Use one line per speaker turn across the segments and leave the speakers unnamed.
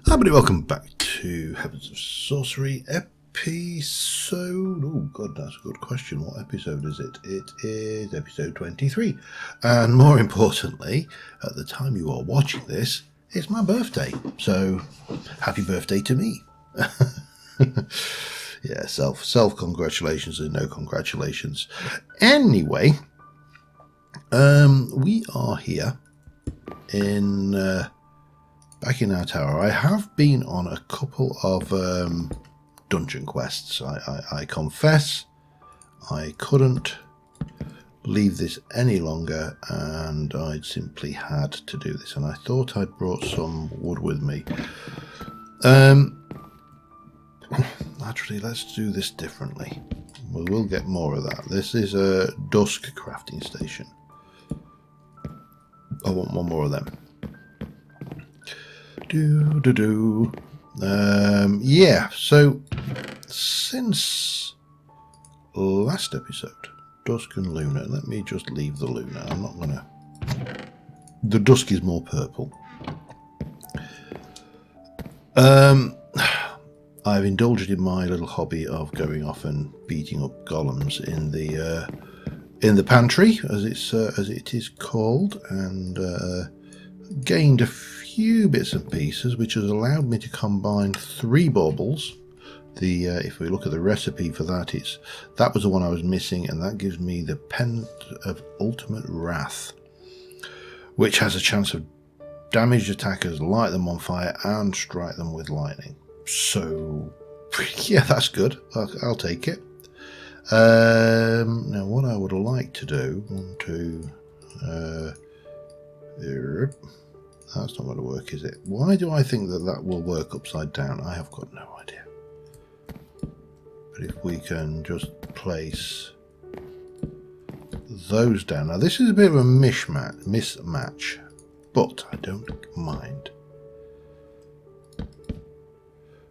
Hi everybody, welcome back to Heavens of Sorcery episode... Oh god, that's a good question. What episode is it? It is episode 23. And more importantly, at the time you are watching this, it's my birthday. So, happy birthday to me. Yeah, self-congratulations and no congratulations. Anyway, we are here in... back in our tower. I have been on a couple of dungeon quests. I confess I couldn't leave this any longer and I simply had to do this, and I thought I'd brought some wood with me. Actually, let's do this differently. We will get more of that. This is a dusk crafting station. I want one more of them. Yeah, so since last episode, Dusk and Luna, let me just leave the Luna. I'm not gonna... The Dusk is more purple. I've indulged in my little hobby of going off and beating up golems in the pantry, as it is called, and gained a few bits and pieces, which has allowed me to combine 3 baubles. If we look at the recipe for that, that was the one I was missing, and that gives me the Pen of Ultimate Wrath, which has a chance of damaged attackers, light them on fire, and strike them with lightning. So, yeah, that's good. I'll take it. Now, what I would like to do, that's not going to work, is it? Why do I think that will work upside down? I have got no idea. But if we can just place those down. Now, this is a bit of a mismatch, but I don't mind.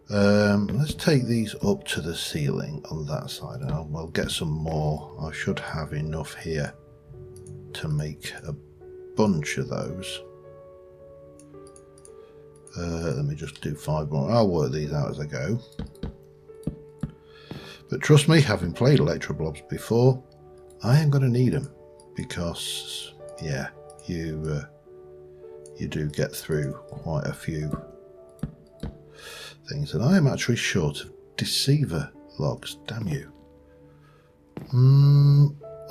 Let's take these up to the ceiling on that side, and we'll get some more. I should have enough here to make a bunch of those. Let me just do 5 more. I'll work these out as I go. But trust me, having played Electroblobs before, I am going to need them, because, yeah, you do get through quite a few things. And I am actually short of Deceiver logs. Damn you.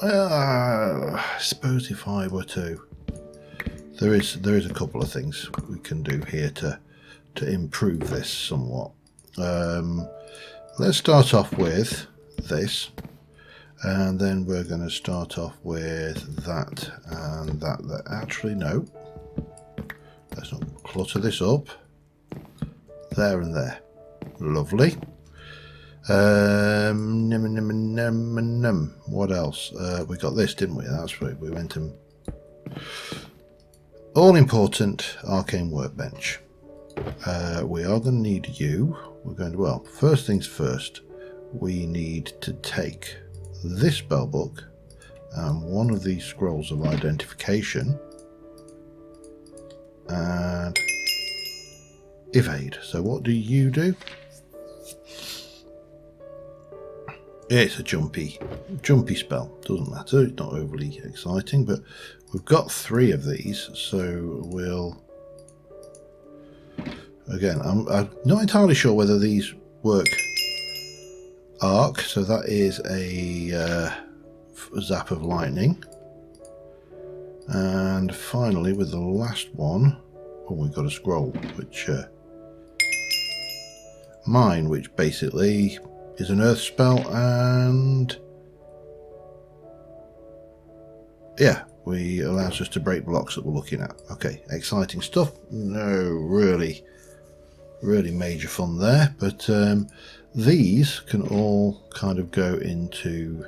Well, I suppose if I were to... There is a couple of things we can do here to improve this somewhat. Let's start off with this, and then we're going to start off with that and that. Actually, no. Let's not clutter this up. There and there. Lovely. What else? We got this, didn't we? That's right. We went and... All-important arcane workbench. We are going to need you. We're going to... Well, first things first. We need to take this spellbook and one of these scrolls of identification and evade. So what do you do? It's a jumpy spell. Doesn't matter. It's not overly exciting, but we've got 3 of these, so we'll... Again, I'm not entirely sure whether these work arc, so that is a zap of lightning. And finally, with the last one, we've got a scroll, which... Mine, which basically is an earth spell, and... Yeah, allows us to break blocks that we're looking at. Okay, exciting stuff. No, really major fun there, but these can all kind of go into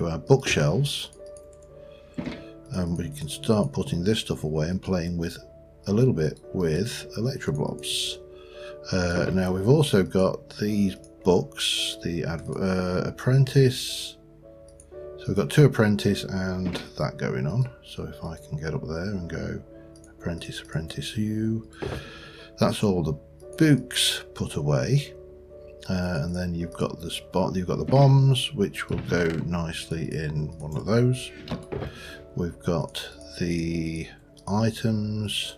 our bookshelves, and we can start putting this stuff away and playing with a little bit with Electroblobs. Now we've also got these books, the apprentice. So we've got 2 apprentice and that going on. So if I can get up there and go apprentice you, that's all the books put away, and then you've got the spot. You've got the bombs, which will go nicely in one of those. We've got the items,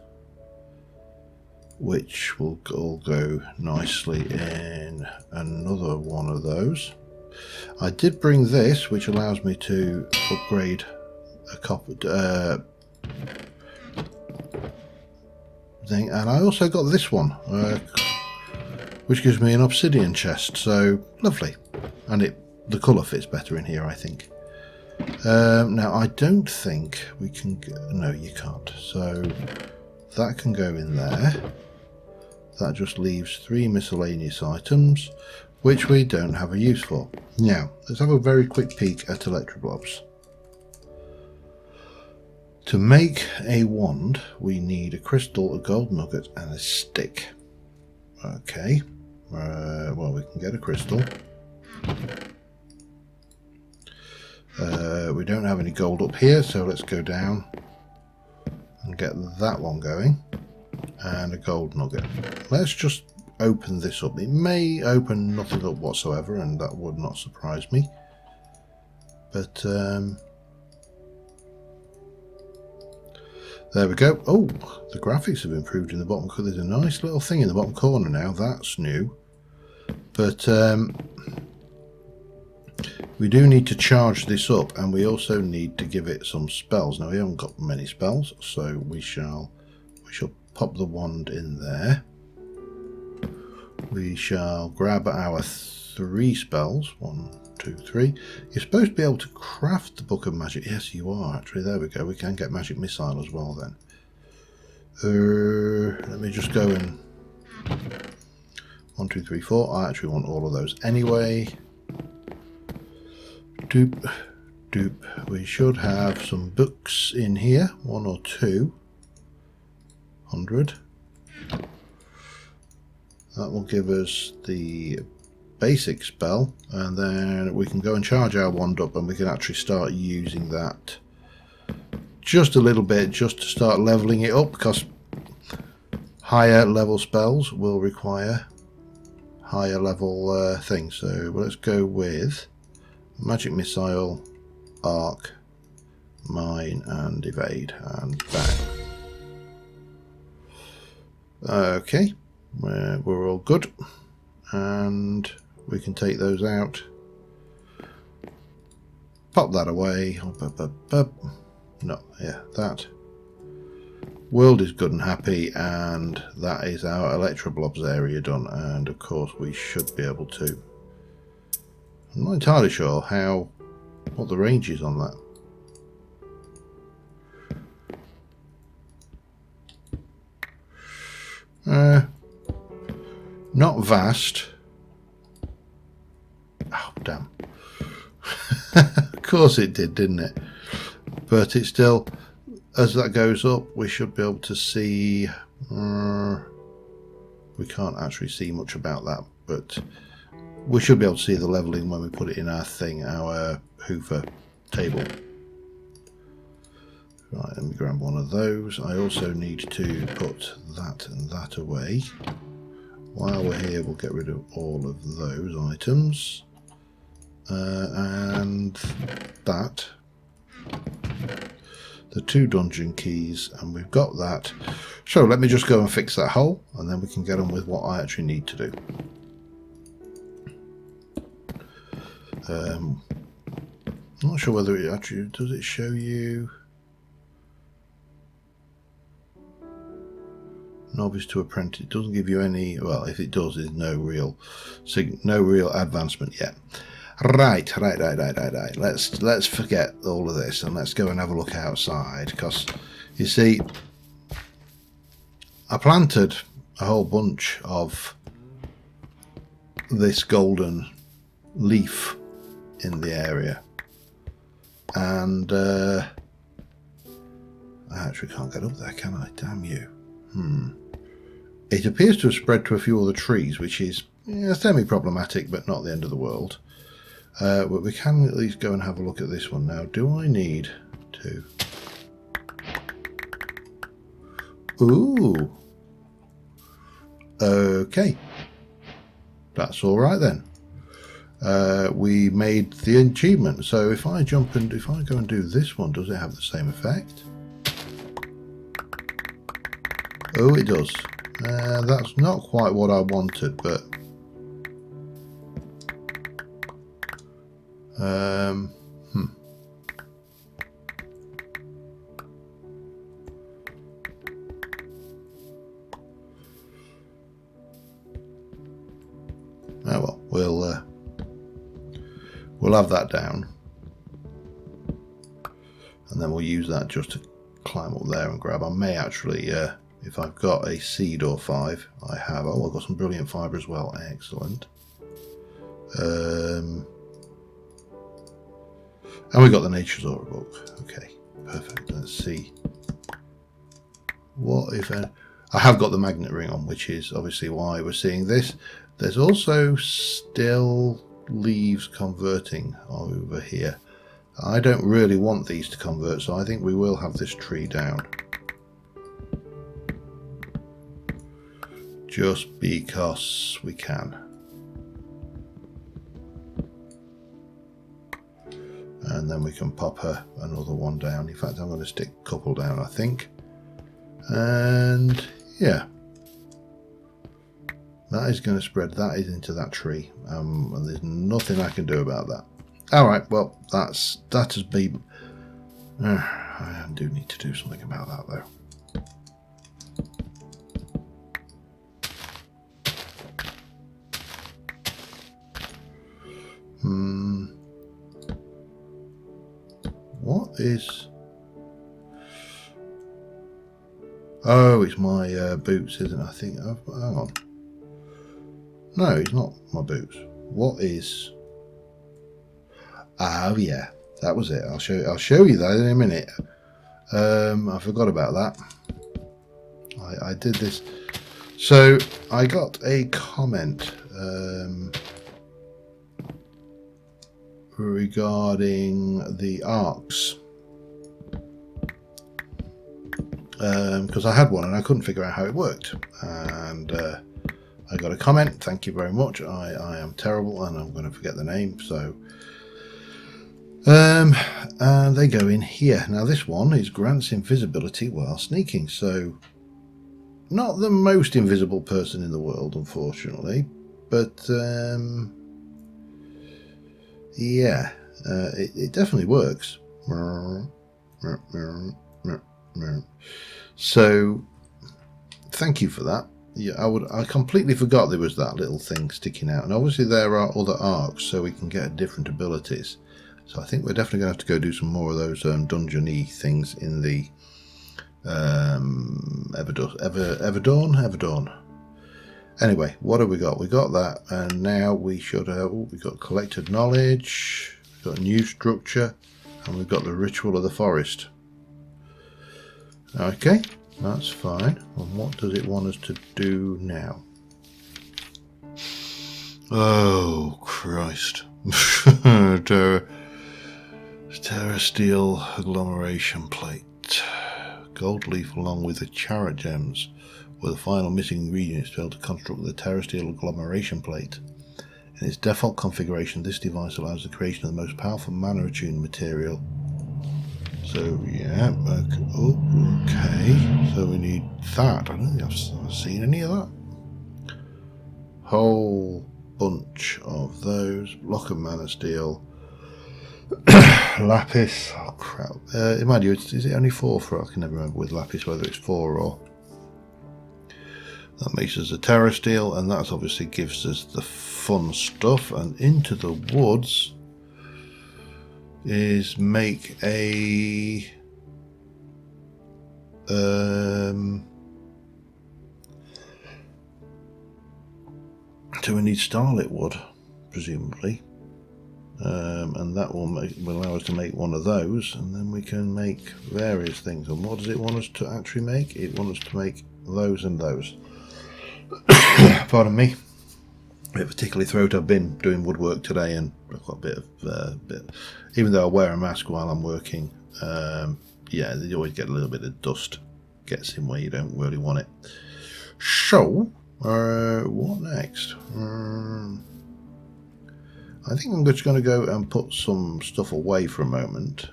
which will all go nicely in another one of those. I did bring this, which allows me to upgrade a copper thing, and I also got this one, which gives me an Obsidian Chest. So lovely, and the colour fits better in here, I think. Now I don't think we can. No, you can't. So that can go in there. That just leaves 3 miscellaneous items, which we don't have a use for. Now, let's have a very quick peek at Electroblobs. To make a wand, we need a crystal, a gold nugget, and a stick. Okay, well, we can get a crystal. We don't have any gold up here, so let's go down and get that one going. And a gold nugget. Let's just open this up. It may open nothing up whatsoever, and that would not surprise me. But there we go. Oh, the graphics have improved in the bottom because there's a nice little thing in the bottom corner now. That's new. But we do need to charge this up, and we also need to give it some spells. Now we haven't got many spells, so we shall pop the wand in there. We shall grab our 3 spells. 1, 2, 3. You're supposed to be able to craft the Book of Magic. Yes, you are actually. There we go. We can get Magic Missile as well then. Let me just go and 1, 2, 3, 4. I actually want all of those anyway. Doop, doop. We should have some books in here. 1 or 2. 100. That will give us the basic spell, and then we can go and charge our wand up, and we can actually start using that just a little bit, just to start leveling it up, because higher level spells will require higher level things. So let's go with Magic Missile, Arc, Mine, and Evade, and bang. Okay, we're all good, and we can take those out, pop that away. No, yeah, that world is good and happy, and that is our Electroblobs area done. And of course we should be able to, I'm not entirely sure what the range is on that. Not vast. Oh, damn. Of course it did, didn't it? But it's still, as that goes up, we should be able to see. We can't actually see much about that, but we should be able to see the leveling when we put it in our thing, our Hoover table. Right, let me grab one of those. I also need to put that and that away. While we're here, we'll get rid of all of those items. And that. The 2 dungeon keys, and we've got that. So let me just go and fix that hole, and then we can get on with what I actually need to do. I'm not sure whether it actually, does it show you novice to apprentice? It doesn't give you any, well, if it does, there's no real advancement yet. Right. Let's forget all of this and let's go and have a look outside, because you see, I planted a whole bunch of this golden leaf in the area, and I actually can't get up there, can I? Damn you. It appears to have spread to a few other trees, which is semi-problematic, but not the end of the world. But we can at least go and have a look at this one now. Do I need to? Ooh. Okay. That's all right then. We made the achievement. So if I go and do this one, does it have the same effect? Oh, it does. That's not quite what I wanted, but oh well, we'll have that down, and then we'll use that just to climb up there and grab. I may actually, if I've got a seed or 5, I have. Oh, I've got some brilliant fibre as well. Excellent. And we got the Nature's Aura book. Okay, perfect. Let's see. What if I have got the magnet ring on, which is obviously why we're seeing this. There's also still leaves converting over here. I don't really want these to convert, so I think we will have this tree down. Just because we can. And then we can pop another one down. In fact, I'm going to stick a couple down, I think. And yeah, that is going to spread. That is into that tree, and there's nothing I can do about that. All right, well, that has been. I do need to do something about that, though. What is? Oh, it's my boots, isn't it? I think. Oh, hang on. No, it's not my boots. What is? Oh yeah, that was it. I'll show you that in a minute. I forgot about that. I did this. So I got a comment regarding the arcs. Because I had one and I couldn't figure out how it worked, and I got a comment. Thank you very much. I am terrible and I'm going to forget the name. So and they go in here. Now this one is grants invisibility while sneaking. So not the most invisible person in the world, unfortunately, but yeah, it definitely works. So thank you for that. Yeah, I completely forgot there was that little thing sticking out, and obviously there are other arcs, so we can get different abilities. So I think we're definitely going to have to go do some more of those dungeon-y things in the Everdawn. Anyway, what have we got? We got that, and now we should have. We got collected knowledge, we've got new structure, and we've got the ritual of the forest. Okay, that's fine. And what does it want us to do now? Oh, Christ. Terra Steel Agglomeration Plate. Gold leaf along with the Charat gems were the final missing ingredients to be able to construct the Terra Steel Agglomeration Plate. In its default configuration, this device allows the creation of the most powerful mana-attuned material. So, yeah, okay. So we need that. I don't think I've seen any of that. Whole bunch of those. Block of mana steel. Lapis. Oh, crap. Mind you, is it only 4 for? I can never remember with lapis whether it's 4 or... That makes us a Terra Steel, and that obviously gives us the fun stuff. And into the woods is make a so we need starlit wood, presumably, and that will allow us to make one of those, and then we can make various things. And what does it want us to actually make? It wants us to make those and those. Pardon me. A bit particularly throat. I've been doing woodwork today, and I've got a bit of even though I wear a mask while I'm working, yeah, you always get a little bit of dust gets in where you don't really want it. So What next? I think I'm just going to go and put some stuff away for a moment.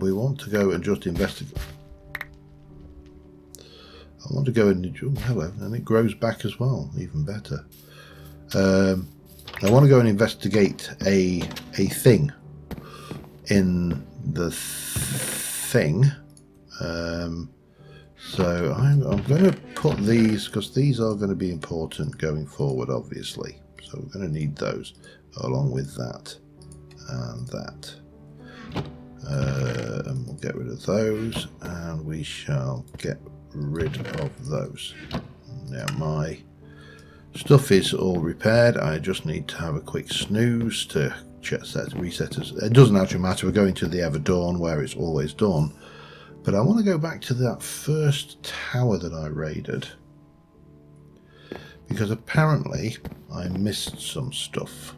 We want to go and just investigate. I want to go and hello, and it grows back as well, even better. I want to go and investigate a thing in the thing. So I'm going to put these, because these are going to be important going forward, obviously. So we're going to need those along with that and that. And we'll get rid of those, and we shall get rid of those. Now my stuff is all repaired. I just need to have a quick snooze to check that reset us. It doesn't actually matter. We're going to the Ever Dawn where it's always dawn. But I want to go back to that first tower that I raided, because apparently I missed some stuff.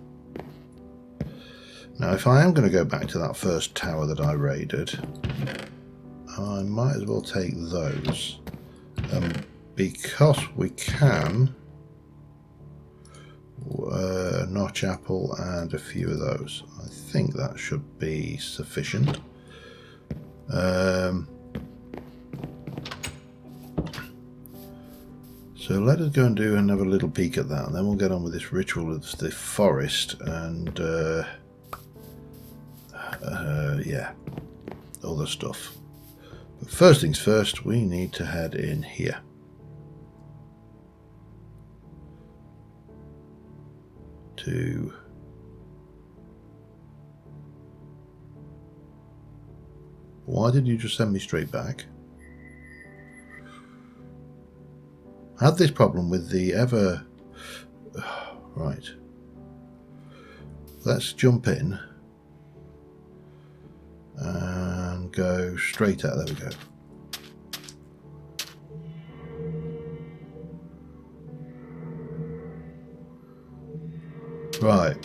Now, if I am going to go back to that first tower that I raided, I might as well take those. Because we can, notch apple and a few of those. I think that should be sufficient. So let us go and have a little peek at that, and then we'll get on with this ritual of the forest and yeah, other stuff. But first things first, we need to head in here. Why did you just send me straight back? I had this problem with the Ever... Right. Let's jump in and go straight out. There we go. Right.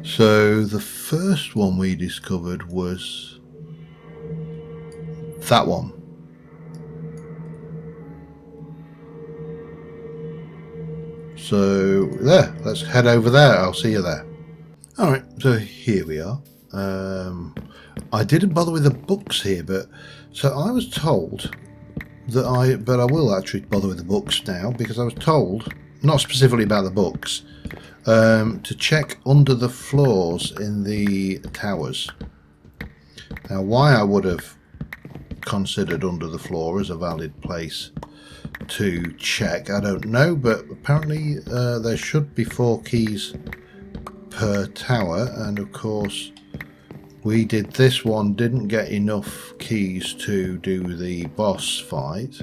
So the first one we discovered was that one. So there, let's head over there. I'll see you there. All right, so here we are. I didn't bother with the books here, but so I was told that but I will actually bother with the books now, because I was told, not specifically about the books, to check under the floors in the towers. Now, why I would have considered under the floor as a valid place to check, I don't know, but apparently there should be 4 keys per tower, and of course we did this one, didn't get enough keys to do the boss fight.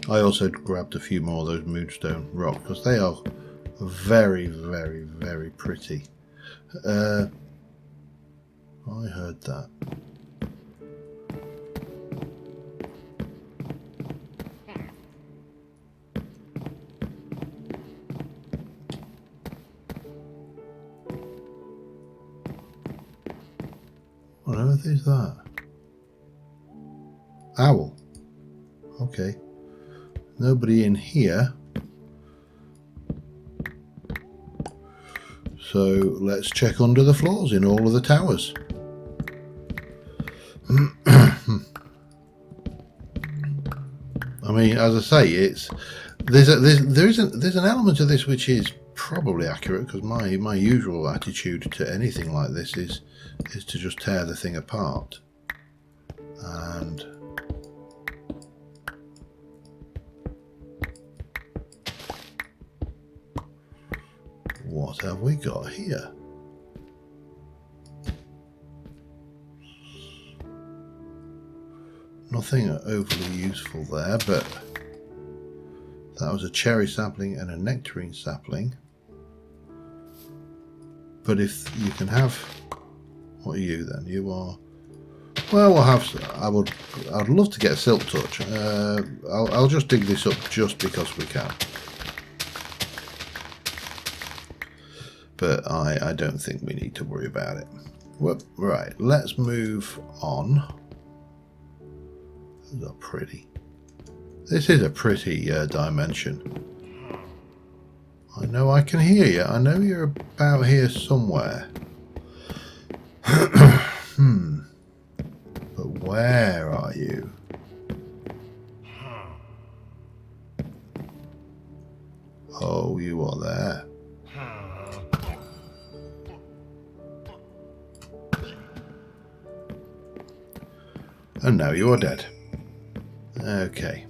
I also grabbed a few more of those moonstone rocks, because they are very, very, very pretty. I heard that. What on earth is that? Owl. Okay. Nobody in here. So let's check under the floors in all of the towers. I mean, as I say, there's an element of this which is probably accurate, because my usual attitude to anything like this is to just tear the thing apart. And what have we got here? Nothing overly useful there, but that was a cherry sapling and a nectarine sapling. But if you can have, what are you then? You are, well, we'll have, I'd love to get a silk touch. I'll just dig this up just because we can. But I don't think we need to worry about it. Whoop, right, let's move on. Isn't that pretty? This is a pretty dimension. I know I can hear you. I know you're about here somewhere. But where are you? Oh, you are there. And now you are dead. Okay.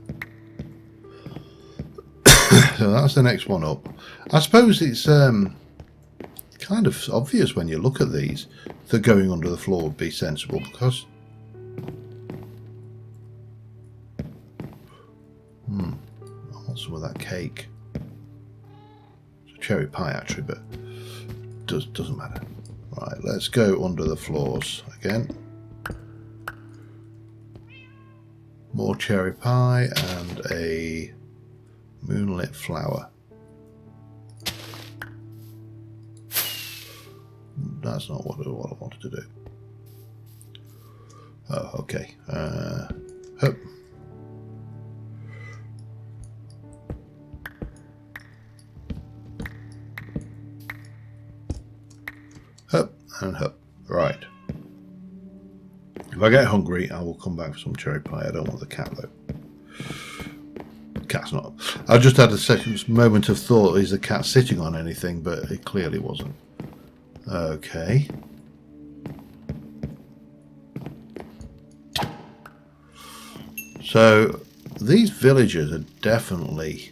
So that's the next one up. I suppose it's kind of obvious when you look at these that going under the floor would be sensible, because I want some of that cake. It's a cherry pie actually, but doesn't matter. Right, let's go under the floors again. More cherry pie and a moonlit flower. That's not what I wanted to do. Oh, okay. Hup. Hup and hup. Right. If I get hungry, I will come back for some cherry pie. I don't want the cat though. Cat's not. I just had a second moment of thought: is the cat sitting on anything? But it clearly wasn't. Okay. So these villagers are definitely.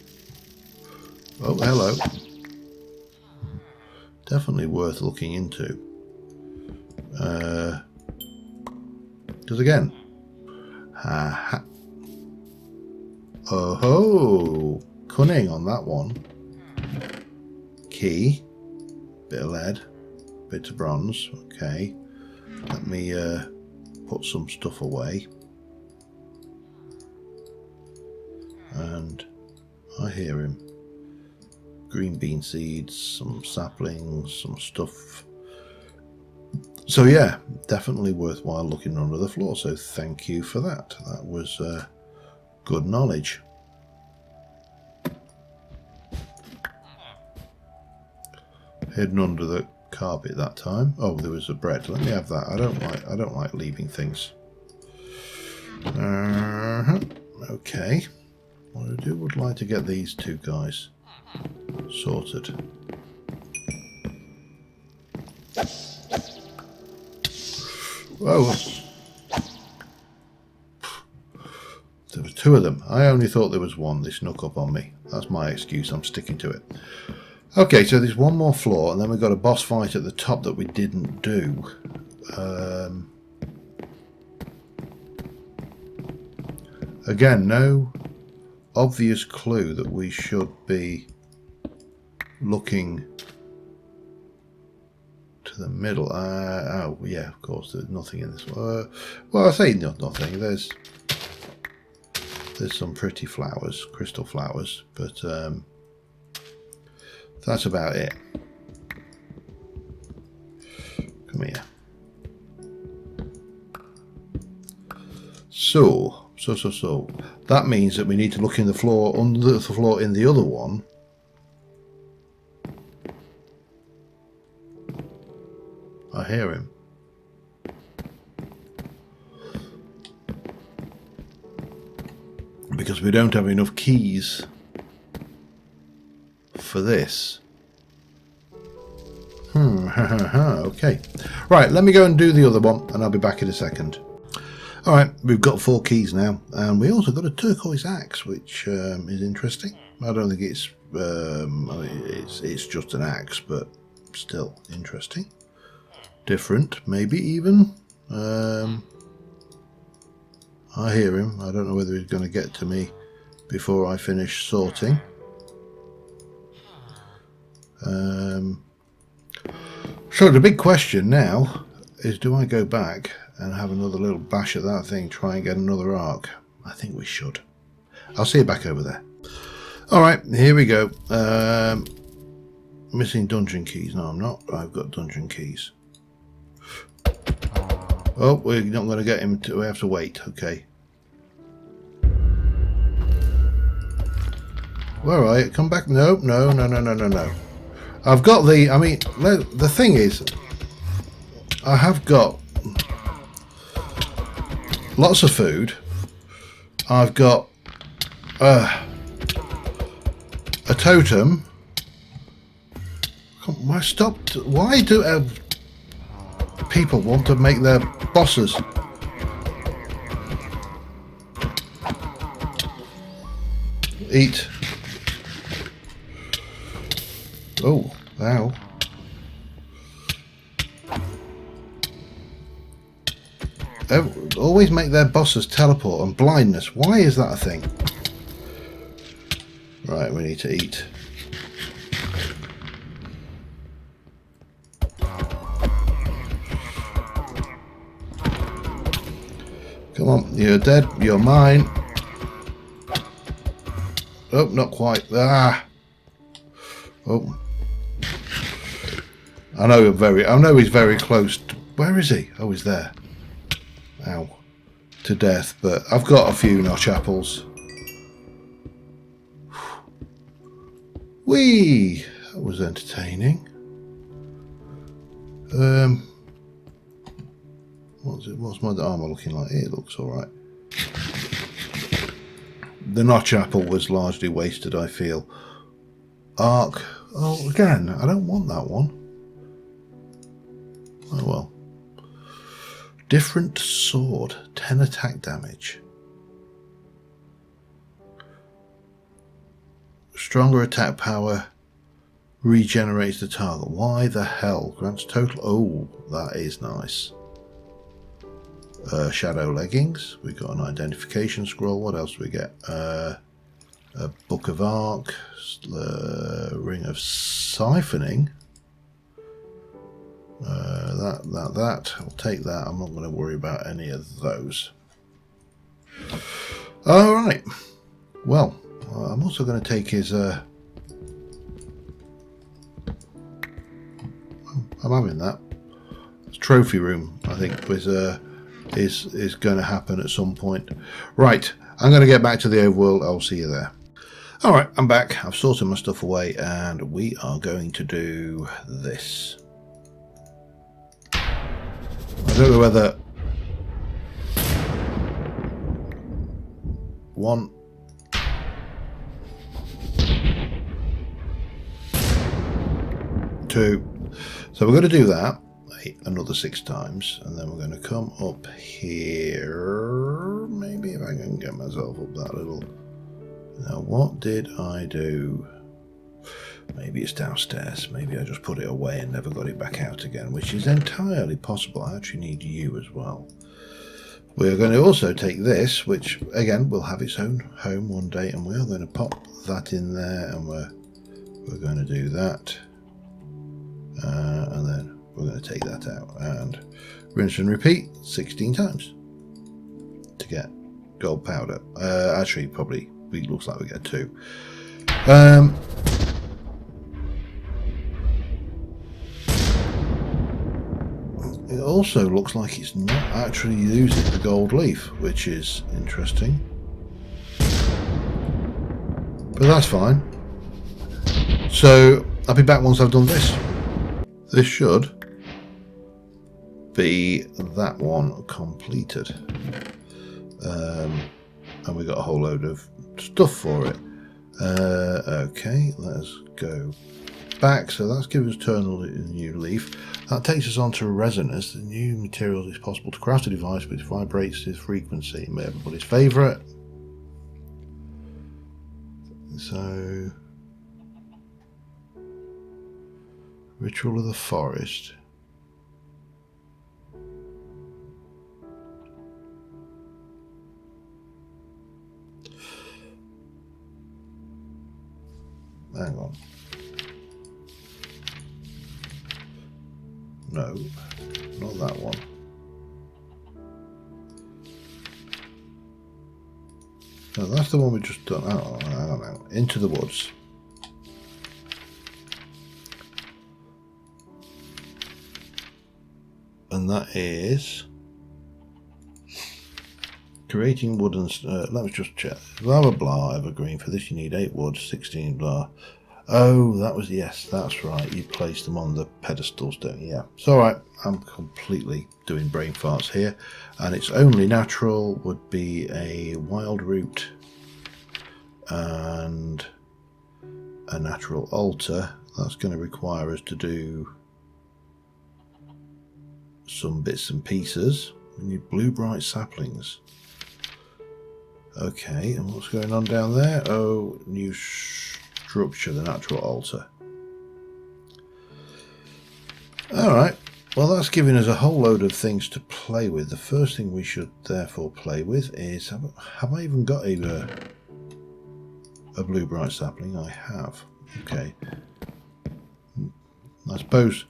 Oh, hello. Definitely worth looking into. Because again, ha. Oh ho! Cunning on that one. Key. Bit of lead. Bit of bronze. Okay. Let me put some stuff away. And I hear him. Green bean seeds, some saplings, some stuff. So yeah, definitely worthwhile looking under the floor. So thank you for that. That was good knowledge. Hidden under the carpet that time. Oh, there was a bread. Let me have that. I don't like leaving things. Okay. What I would like to get these two guys sorted. Whoa. There were two of them. I only thought there was one. They snuck up on me. That's my excuse. I'm sticking to it. Okay, so there's one more floor, and then we've got a boss fight at the top that we didn't do. Again, no obvious clue that we should be looking to the middle. Oh, yeah, of course, there's nothing in this one. Well, I say nothing. There's some pretty flowers, crystal flowers, but that's about it. Come here. So. That means that we need to look in the floor, under the floor in the other one. I hear him. Because we don't have enough keys for this. Okay. Right, let me go and do the other one, and I'll be back in a second. Alright, we've got 4 keys now, and we also got a turquoise axe, which is interesting. I don't think it's just an axe, but still interesting. Different, maybe even. I hear him. I don't know whether he's going to get to me before I finish sorting. So the big question now is, do I go back and have another little bash at that thing, try and get another arc? I think we should. I'll see you back over there. Alright, here we go. Missing dungeon keys. No, I'm not. I've got dungeon keys. Oh, we're not going to get him. We have to wait. Okay. Where are you? Come back. No, no, no, no, no, no, no. I've got the... I mean, the thing is, I have got lots of food. I've got a totem. Why stop? Why do people want to make their bosses? Eat. Oh, ow. Always make their bosses teleport and blindness. Why is that a thing? Right, we need to eat. Come on, you're dead. You're mine. Oh, not quite. Ah. Oh. I know he's very close. Where is he? Oh, he's there. Ow. To death, but I've got a few notch apples. Whee! That was entertaining. What's my armour looking like? It looks alright. The notch apple was largely wasted, I feel. Arc. Oh, again, I don't want that one. Oh well. Different sword. 10 attack damage. Stronger attack power. Regenerates the target. Why the hell? Grants total... Oh, that is nice. Shadow leggings. We got an identification scroll. What else do we get? A book of arc. Ring of siphoning. That. I'll take that. I'm not going to worry about any of those. All right. Well, I'm also going to take his. I'm having that. His trophy room, I think, is going to happen at some point. Right. I'm going to get back to the overworld. I'll see you there. All right. I'm back. I've sorted my stuff away, and we are going to do this. I don't know whether 1, 2. So we're going to do that another 6 times, and then we're going to come up here. Maybe if I can get myself up that little. Now, what did I do? Maybe it's downstairs. Maybe I just put it away and never got it back out again, which is entirely possible. I actually need you as well. We're going to also take this, which again will have its own home one day, and we're going to pop that in there, and we're going to do that, and then we're going to take that out and rinse and repeat 16 times to get gold powder. Actually, probably it looks like we get 2. It also looks like it's not actually using the gold leaf, which is interesting. But that's fine. So I'll be back once I've done this. This should be that one completed. And we got a whole load of stuff for it. Okay, let's go back. So that's given us turn a new leaf. That takes us on to resonance. The new materials it's possible to craft a device which vibrates to frequency. Everybody's favourite. So, Ritual of the Forest. Hang on. No, not that one. No, that's the one we just done. Oh, I don't know. Into the Woods. and that is creating wooden. Let's just check. Blah blah blah. Evergreen. For this, you need 8 wood, 16 blah. Oh, that was, yes, that's right. You place them on the pedestals, don't you? Yeah. It's all right. I'm completely doing brain farts here, and it's only natural would be a wild root and a natural altar. That's going to require us to do some bits and pieces. We need blue bright saplings. Okay, and what's going on down there? Oh, new structure, the natural altar. Alright, well that's giving us a whole load of things to play with. The first thing we should therefore play with is, have I even got a blue bright sapling? I have. Okay. I suppose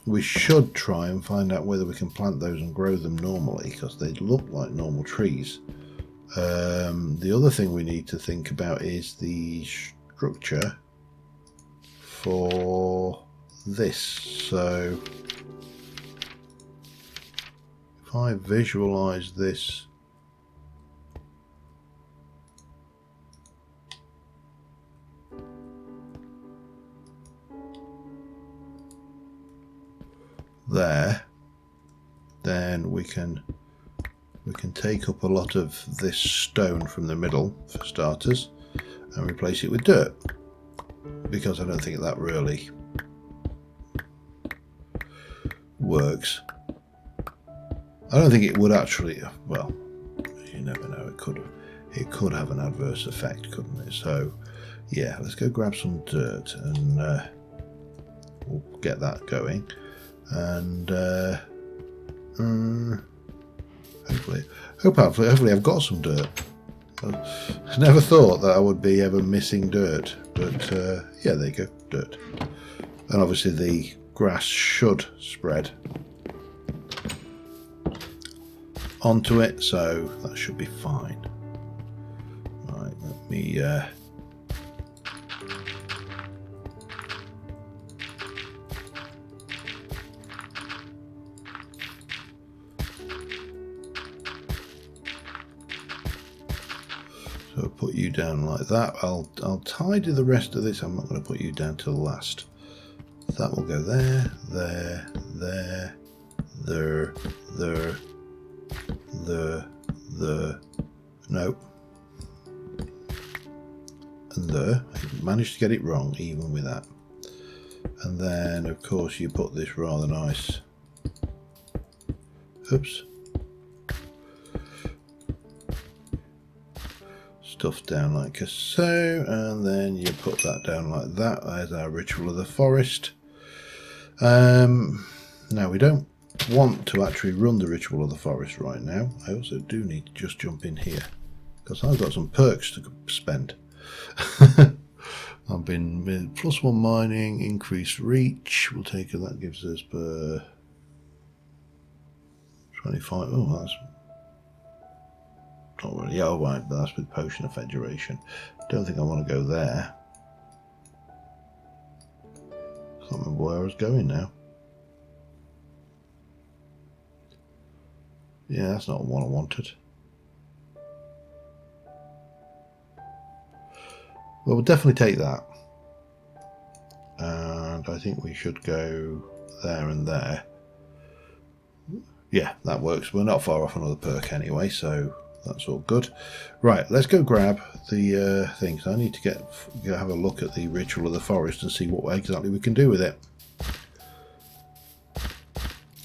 we should try and find out whether we can plant those and grow them normally, because they look like normal trees. The other thing we need to think about is the structure for this. So if I visualize this, there, then we can take up a lot of this stone from the middle for starters and replace it with dirt, because I don't think that really works. I don't think it would actually, well, you never know, it could have an adverse effect, couldn't it? So yeah, let's go grab some dirt and we'll get that going, and hopefully I've got some dirt. I never thought that I would be ever missing dirt, but yeah, there you go, dirt. And obviously the grass should spread onto it, so that should be fine. Right, let me so put you down like that. I'll tidy the rest of this. I'm not going to put you down till last. That will go there, there, there, there, there, there, no, and there. I managed to get it wrong even with that. And then of course you put this rather nice, oops, stuff down like so, and then you put that down like that. There's our ritual of the forest. Now we don't want to actually run the ritual of the forest right now. I also do need to just jump in here because I've got some perks to spend. I've been with +1 mining, increased reach. We'll take it. That gives us 25. Oh, that's not really. Oh, right, but that's with potion of federation. Don't think I want to go there. Can't remember where I was going now. Yeah, that's not what I wanted. Well, we'll definitely take that. And I think we should go there and there. Yeah, that works. We're not far off another perk anyway, so that's all good. Right, let's go grab the things. I need to have a look at the ritual of the forest and see what exactly we can do with it.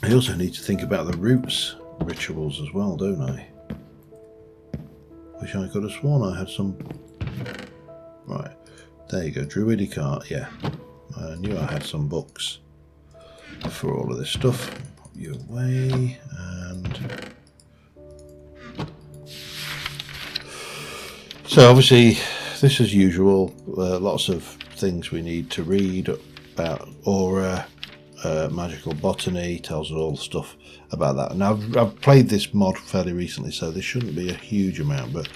I also need to think about the roots rituals as well, don't I? Wish I could have sworn I had some. Right, there you go, druidic art. Yeah, I knew I had some books for all of this stuff. Put you away, and so obviously this is usual, lots of things we need to read about aura, magical botany, tells us all the stuff about that. Now I've played this mod fairly recently, so there shouldn't be a huge amount, but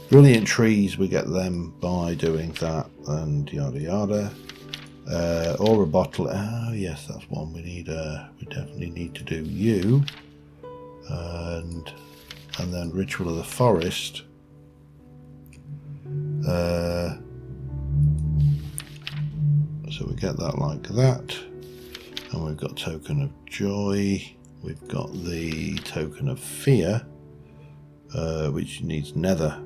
brilliant trees, we get them by doing that, and yada yada. Or a bottle. Oh yes, that's one we need. We definitely need to do you, and then Ritual of the Forest. So we get that like that, and we've got Token of Joy. We've got the Token of Fear, which needs nether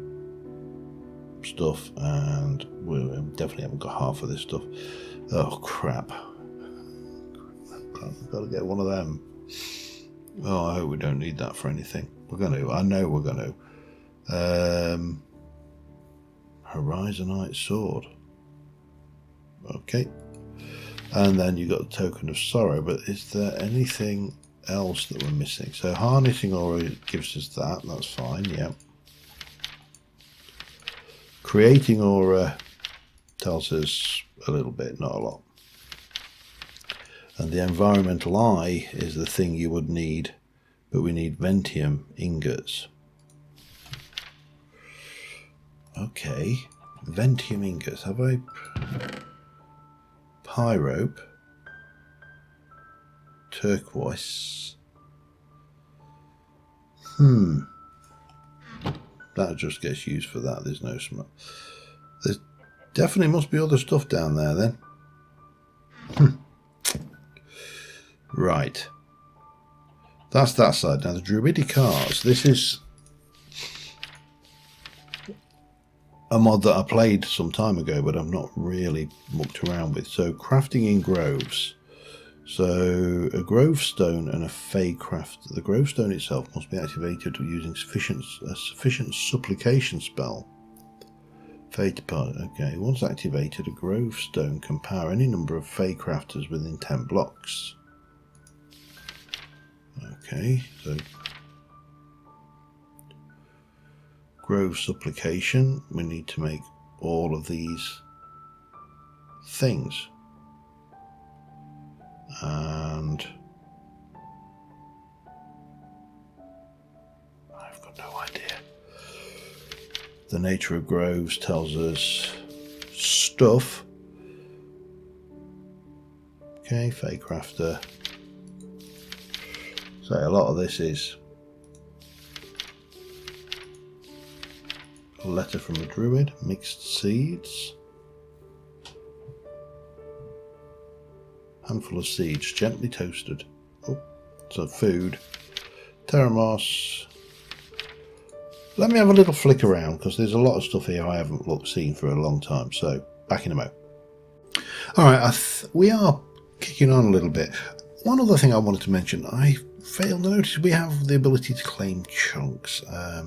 stuff, and we definitely haven't got half of this stuff. Oh crap, I've got to get one of them. Oh, I hope we don't need that for anything. We're going to, I know we're going to. Horizonite Sword. Okay, and then you've got the Token of Sorrow, but is there anything else that we're missing? So Harnessing Aura gives us that, that's fine, yeah. Creating Aura tells us a little bit, not a lot. And the Environmental Eye is the thing you would need, but we need Ventium ingots. Okay, Ventium ingots. Have I... Pyrope. Turquoise. That just gets used for that. There's no smell. There definitely must be other stuff down there then. Right. That's that side. Now the Druidic Arts. This is a mod that I played some time ago, but I've not really mucked around with. So crafting in groves. So a grove stone and a fey craft. The grove stone itself must be activated using a sufficient supplication spell. Fey depart. Okay, once activated, a grove stone can power any number of fey crafters within 10 blocks. Okay, so grove supplication. We need to make all of these things. And I've got no idea. The nature of groves tells us stuff. Okay, Fey Crafter. So a lot of this is a letter from a druid, mixed seeds. Handful of seeds, gently toasted. Oh, so food. Teramos. Let me have a little flick around because there's a lot of stuff here I haven't seen for a long time. So back in a moment. All right, we are kicking on a little bit. One other thing I wanted to mention, I failed to notice we have the ability to claim chunks.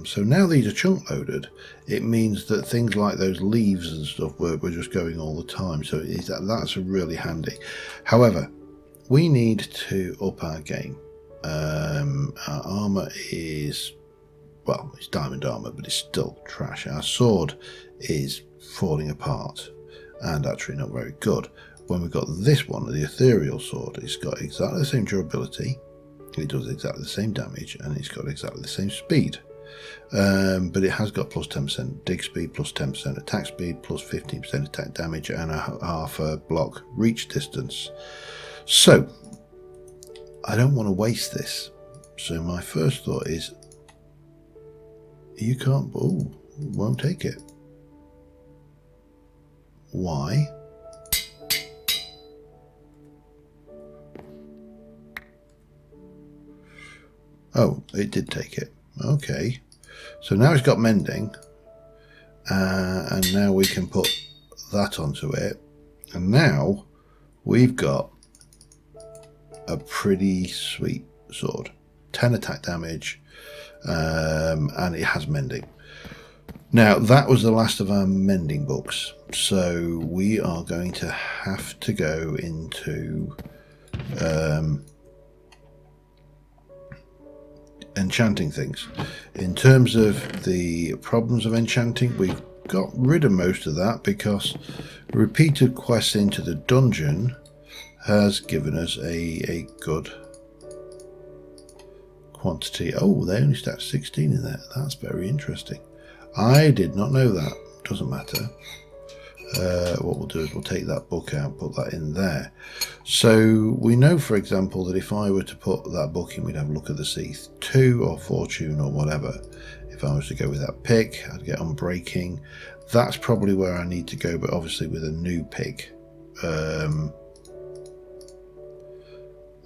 So now these are chunk loaded, it means that things like those leaves and stuff were just going all the time. So that's really handy. However, we need to up our game. Our armor is, well, it's diamond armor, but it's still trash. Our sword is falling apart and actually not very good. When we've got this one, the Ethereal Sword, it's got exactly the same durability, it does exactly the same damage, and it's got exactly the same speed. But it has got plus 10% dig speed, plus 10% attack speed, plus 15% attack damage, and a half a block reach distance. So, I don't want to waste this. So my first thought is, you can't, won't take it. Why? Oh, it did take it. Okay. So now it's got mending. And now we can put that onto it. And now we've got a pretty sweet sword. 10 attack damage. And it has mending. Now, that was the last of our mending books. So we are going to have to go into... enchanting things. In terms of the problems of enchanting, we've got rid of most of that because repeated quests into the dungeon has given us a good quantity. Oh, they only stacked 16 in there. That's very interesting. I did not know that. Doesn't matter. what we'll do is we'll take that book out, put that in there. So we know, for example, that if I were to put that book in, we'd have a look at the C2 or Fortune or whatever. If I was to go with that pick, I'd get Unbreaking. That's probably where I need to go, but obviously with a new pick.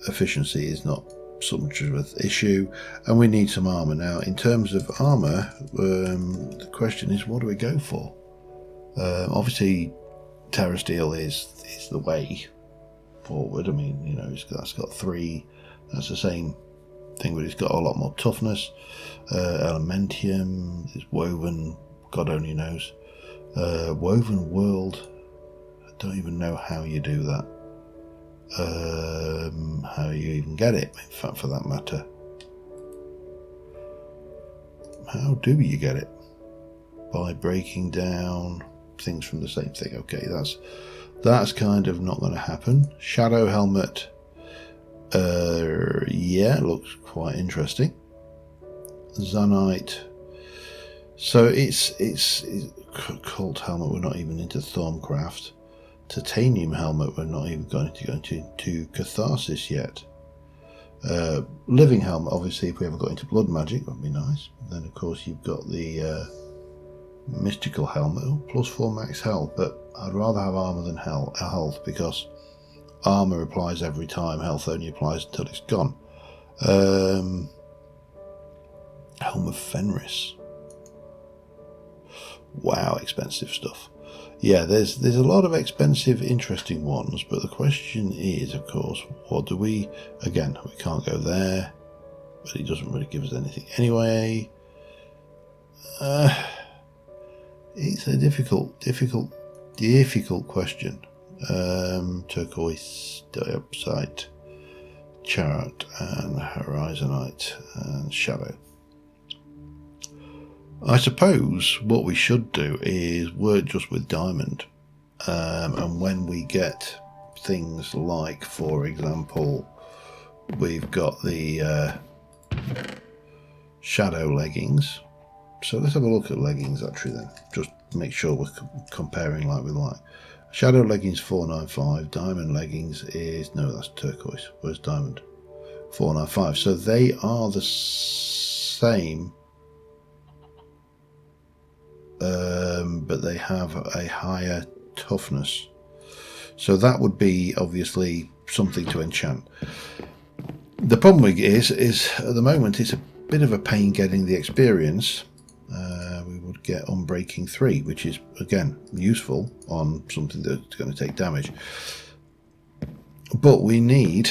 Efficiency is not so much of an issue, and we need some armor. Now, in terms of armor, the question is, what do we go for? Obviously, Terra Steel is the way forward. I mean, you know, that's got 3. That's the same thing, but it's got a lot more toughness. Elementium is woven. God only knows. Woven World. I don't even know how you do that. How you even get it, in fact, for that matter. How do you get it? By breaking down things from the same thing. Okay, that's kind of not going to happen. Shadow Helmet. Yeah, looks quite interesting. Zanite. So it's Cult Helmet. We're not even into Thorncraft. Titanium Helmet. We're not even going to go into Catharsis yet. Living Helmet. Obviously, if we ever got into Blood Magic, that'd be nice. And then, of course, you've got the Mystical Helmet. +4 max health, but I'd rather have armor than health, because armor applies every time. Health only applies until it's gone. Helm of Fenris. Wow, expensive stuff. Yeah, there's a lot of expensive, interesting ones, but the question is, of course, what do we... Again, we can't go there, but it doesn't really give us anything anyway. It's a difficult question. Turquoise, Diopsite, Chart, and Horizonite, and Shadow. I suppose what we should do is work just with Diamond, and when we get things like, for example, we've got the Shadow Leggings. So let's have a look at leggings actually then, just to make sure we're comparing like with like. Shadow Leggings 495, Diamond Leggings is, no, that's turquoise. Where's Diamond? 495. So they are the same, but they have a higher toughness. So that would be obviously something to enchant. The problem is at the moment it's a bit of a pain getting the experience. We would get Unbreaking 3, which is again useful on something that's going to take damage, but we need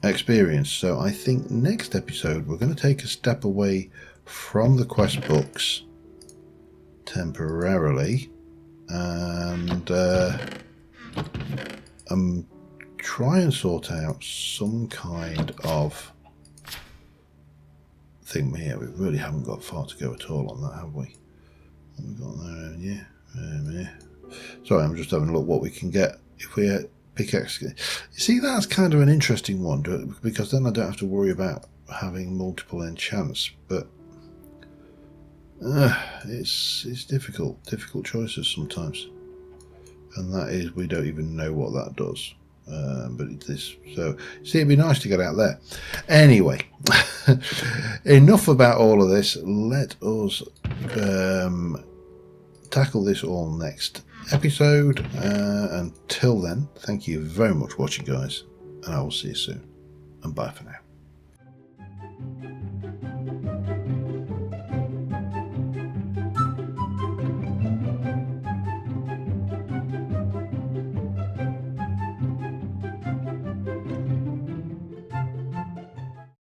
experience. So I think next episode we're going to take a step away from the quest books temporarily and try and sort out some kind of thing here. We really haven't got far to go at all on that, have we? What we got there? Yeah. Sorry, I'm just having a look what we can get if we pickaxe. You see, that's kind of an interesting one, because then I don't have to worry about having multiple enchants. But it's difficult choices sometimes, and that is, we don't even know what that does. But it's this, so see, it'd be nice to get out there. Anyway, enough about all of this. Let us tackle this all next episode. Until then, thank you very much for watching, guys, and I will see you soon. And bye for now.